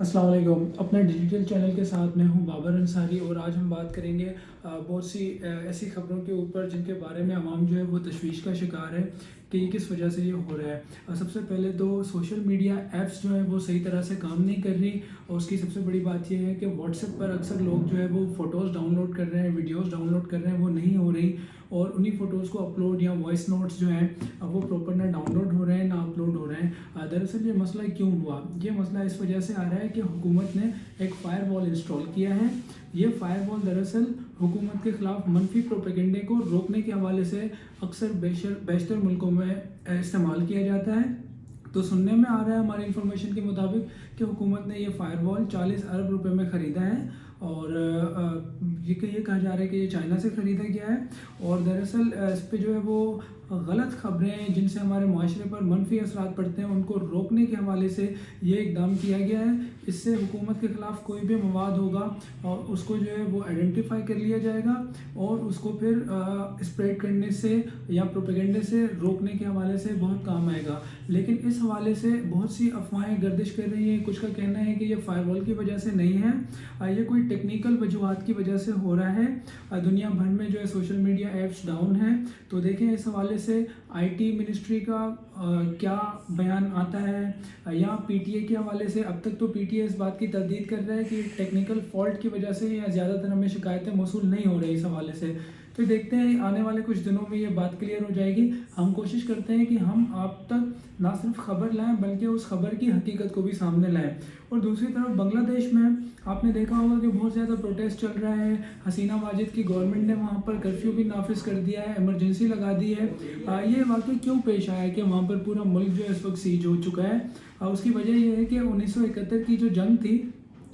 अस्सलाम वालेकुम। अपने डिजिटल चैनल के साथ मैं हूं बाबर अंसारी और आज हम बात करेंगे बहुत सी ऐसी खबरों के ऊपर जिनके बारे में आवाम जो है वो तशवीश का शिकार है कि ये किस वजह से ये हो रहा है। सबसे पहले तो सोशल मीडिया ऐप्स जो है वो सही तरह से काम नहीं कर रही और उसकी सबसे बड़ी बात यह है कि व्हाट्सएप पर अक्सर लोग जो है वो फ़ोटोज़ डाउनलोड कर रहे हैं, वीडियोज़ डाउनलोड कर रहे हैं, वो नहीं हो रही और उन्हीं फ़ोटोज़ को अपलोड या वॉइस नोट्स जो हैं वो प्रॉपर ना डाउनलोड हो रहे हैं ना अपलोड हो रहे हैं। दरअसल ये मसला क्यों हुआ? ये मसला इस वजह से आ रहा है कि हुकूमत ने एक फ़ायरवॉल इंस्टॉल किया है। ये फ़ायरवॉल दरअसल हुकूमत के ख़िलाफ़ मनफी प्रोपेगेंडे को रोकने के हवाले से अक्सर बेशतर मुल्कों में इस्तेमाल किया जाता है। तो सुनने में आ रहा है हमारी इन्फॉर्मेशन के मुताबिक कि हुकूमत ने ये फ़ायरवॉल 40 अरब रुपए में ख़रीदा है और ये कहा जा रहा है कि ये चाइना से ख़रीदा गया है और दरअसल इस पे जो है वो गलत खबरें जिनसे हमारे माशरे पर मनफी असरात पड़ते हैं उनको रोकने के हवाले से ये इकदाम किया गया है। इससे हुकूमत के ख़िलाफ़ कोई भी मवाद होगा और उसको जो है वो आइडेंटिफाई कर लिया जाएगा और उसको फिर स्प्रेड करने से या प्रोपेगेंडे से रोकने के हवाले से बहुत काम आएगा। लेकिन इस हवाले से बहुत सी अफवाहें गर्दिश कर रही हैं। कुछ का कहना है कि ये फ़ायरवॉल की वजह से नहीं है, ये कोई टेक्निकल वजूहात की वजह से हो रहा है। दुनिया भर में जो है सोशल मीडिया ऐप्स डाउन हैं। तो देखें इस हवाले से आईटी मिनिस्ट्री का क्या बयान आता है या पीटीए के हवाले से। अब तक तो पीटीए इस बात की तरदीद कर रहा है कि टेक्निकल फॉल्ट की वजह से या ज़्यादातर हमें शिकायतें मौसूल नहीं हो रही इस हवाले से। तो देखते हैं आने वाले कुछ दिनों में ये बात क्लियर हो जाएगी। हम कोशिश करते हैं कि हम आप तक ना सिर्फ खबर लाएं बल्कि उस खबर की हकीकत को भी सामने लाएं। और दूसरी तरफ बांग्लादेश में आपने देखा होगा कि बहुत ज़्यादा प्रोटेस्ट चल रहा है। हसीना वाजिद की गवर्नमेंट ने वहाँ पर कर्फ्यू भी नाफिज कर दिया है, इमरजेंसी लगा दी है। ये वाकई क्यों पेश आया है कि वहाँ पर पूरा मुल्क जो है इस वक्त सीज हो चुका है? उसकी वजह यह है कि 1971 की जो जंग थी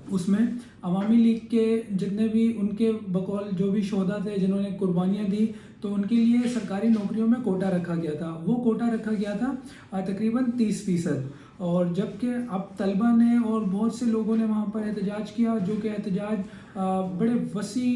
उसमें अवामी लीग के जितने भी उनके बकौल जो भी शोहदा थे जिन्होंने कुर्बानियाँ दी तो उनके लिए सरकारी नौकरियों में कोटा रखा गया था। वो कोटा रखा गया था तकरीबन 30%। और जबकि अब तलबा ने और बहुत से लोगों ने वहाँ पर एहतजाज किया जो कि एहतजाज बड़े वसी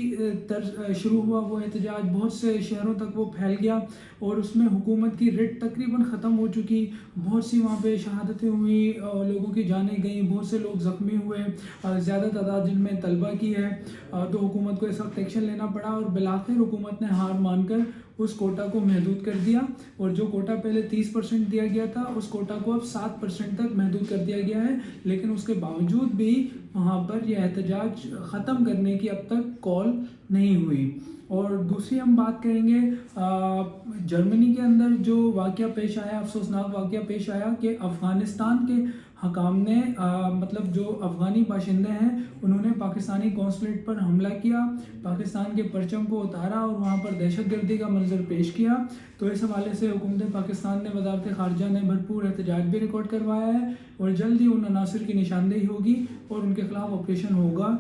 तर शुरू हुआ। वो एहतजाज बहुत से शहरों तक वो फैल गया और उसमें हुकूमत की रिट तकरीबन ख़त्म हो चुकी। बहुत सी वहाँ पे शहादतें हुई, लोगों की जानें गई, बहुत से लोग ज़ख्मी हुए, ज़्यादा तादाद जिनमें तलबा की है। तो हुकूमत को इस वक्त एक्शन लेना पड़ा और बिलाखिर हुकूमत ने हार मानकर उस कोटा को महदूद कर दिया और जो कोटा पहले 30% दिया गया था उस कोटा को अब 7% तक महदूद कर दिया गया है। लेकिन उसके बावजूद भी वहाँ पर यह एहतजाज ख़त्म करने की अब तक कॉल नहीं हुई। और दूसरी हम बात करेंगे जर्मनी के अंदर जो वाक़या पेश आया, अफसोसनाक वाक़या पेश आया कि अफ़गानिस्तान के हकाम ने मतलब जो अफ़गानी बाशिंदे हैं उन्होंने पाकिस्तानी कौंसलेट पर हमला किया, पाकिस्तान के परचम को उतारा और वहाँ पर दहशतगर्दी का मंजर पेश किया। तो इस हवाले से हुकूमत पाकिस्तान ने वज़ारत ख़ारजा ने भरपूर एहतजाज भी रिकॉर्ड करवाया है और जल्द ही उन अनासर की निशानदेही होगी और उनके ख़िलाफ़ ऑपरेशन होगा।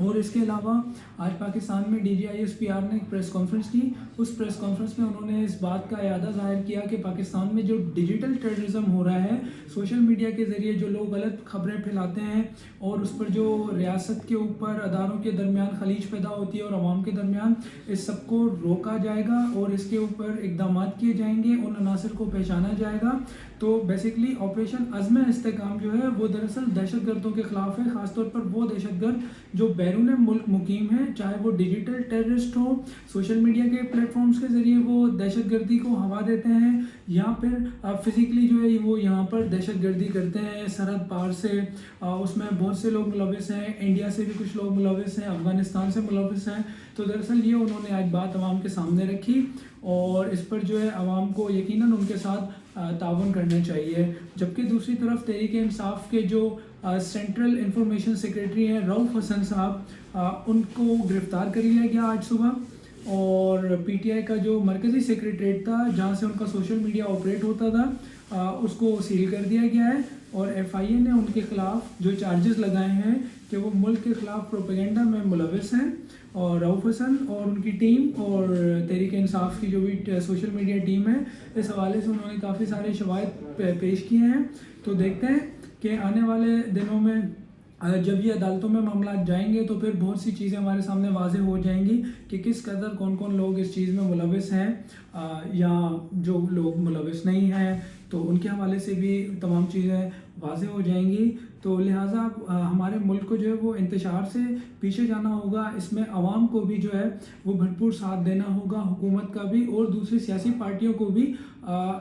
और इसके अलावा आज पाकिस्तान में DGISPR ने एक प्रेस कॉन्फ्रेंस की। उस प्रेस कॉन्फ्रेंस में उन्होंने इस बात का इरादा ज़ाहिर किया कि पाकिस्तान में जो डिजिटल टेररिज्म हो रहा है, सोशल मीडिया के ज़रिए जो लोग गलत खबरें फैलाते हैं और उस पर जो रियासत के ऊपर अदारों के दरमियान खलीज पैदा होती है और आवाम के दरमियान, इस सब को रोका जाएगा और इसके ऊपर इकदाम किए जाएंगे, उन अनासर को पहचाना जाएगा। तो बेसिकली ऑपरेशन अज़्म इस्तेकाम जो है वो दरअसल दहशतगर्दों के ख़िलाफ़ है, ख़ासतौर पर वो दहशतगर्द जो बैरून मुल्क मुकीम है, चाहे वो डिजिटल टेररिस्ट हो, सोशल मीडिया के प्लेटफॉर्म्स के ज़रिए वो दहशतगर्दी को हवा देते हैं या फिर फिज़िकली जो है वो यहाँ पर दहशतगर्दी करते हैं सरहद पार से। उसमें बहुत से लोग मुलविस हैं, इंडिया से भी कुछ लोग मुलविस हैं, अफ़गानिस्तान से मुलविस हैं। तो दरअसल ये उन्होंने आज बात आवाम के सामने रखी और इस पर जो है आवाम को यकीनन उनके साथ ताउन करना चाहिए। जबकि दूसरी तरफ तहरीक इंसाफ के जो सेंट्रल इंफॉर्मेशन सेक्रेटरी हैं रऊफ़ हसन साहब, उनको गिरफ़्तार कर लिया गया आज सुबह और PTI का जो मरकज़ी सेक्रेटरीट था जहाँ से उनका सोशल मीडिया ऑपरेट होता था उसको सील कर दिया गया है और FIA ने उनके ख़िलाफ़ जो चार्जेस लगाए हैं कि वो मुल्क के ख़िलाफ़ प्रोपेगेंडा में मुलविस हैं। और रऊफ़ हसन और उनकी टीम और तहरीक इंसाफ की जो भी सोशल मीडिया टीम है, इस हवाले से उन्होंने काफ़ी सारे शवाहिद पेश किए हैं। तो देखते हैं कि आने वाले दिनों में जब ये अदालतों में मामला जाएंगे तो फिर बहुत सी चीज़ें हमारे सामने वाज़ेह हो जाएंगी कि किस कदर कौन कौन लोग इस चीज़ में मुलविस हैं या जो लोग मुलविस नहीं हैं, तो उनके हवाले से भी तमाम चीज़ें वाज़ेह हो जाएंगी। تو لہٰذا ہمارے ملک کو جو ہے وہ انتشار سے پیچھے جانا ہوگا. اس میں عوام کو بھی جو ہے وہ بھرپور ساتھ دینا ہوگا, حکومت کا بھی اور دوسری سیاسی پارٹیوں کو بھی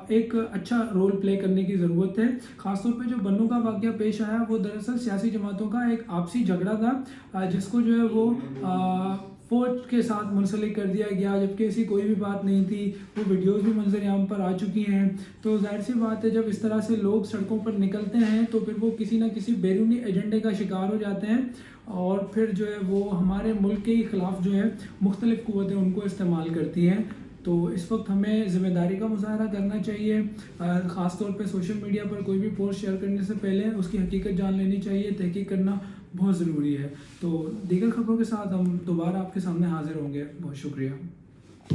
ایک اچھا رول پلے کرنے کی ضرورت ہے. خاص طور پہ جو بنوں کا واقعہ پیش آیا وہ دراصل سیاسی جماعتوں کا ایک آپسی جھگڑا تھا, جس کو جو ہے وہ فوج کے ساتھ منسلک کر دیا گیا, جبکہ ایسی کوئی بھی بات نہیں تھی. وہ ویڈیوز بھی منظر عام پر آ چکی ہیں. تو ظاہر سی بات ہے, جب اس طرح سے لوگ سڑکوں پر نکلتے ہیں تو پھر وہ کسی نہ کسی بیرونی ایجنڈے کا شکار ہو جاتے ہیں, اور پھر جو ہے وہ ہمارے ملک کے خلاف جو ہے مختلف قوتیں ان کو استعمال کرتی ہیں. تو اس وقت ہمیں ذمہ داری کا مظاہرہ کرنا چاہیے. خاص طور پہ سوشل میڈیا پر کوئی بھی پوسٹ شیئر کرنے سے پہلے اس کی حقیقت جان لینی چاہیے, تحقیق کرنا بہت ضروری ہے. تو دیگر خبروں کے ساتھ ہم دوبارہ آپ کے سامنے حاضر ہوں گے. بہت شکریہ.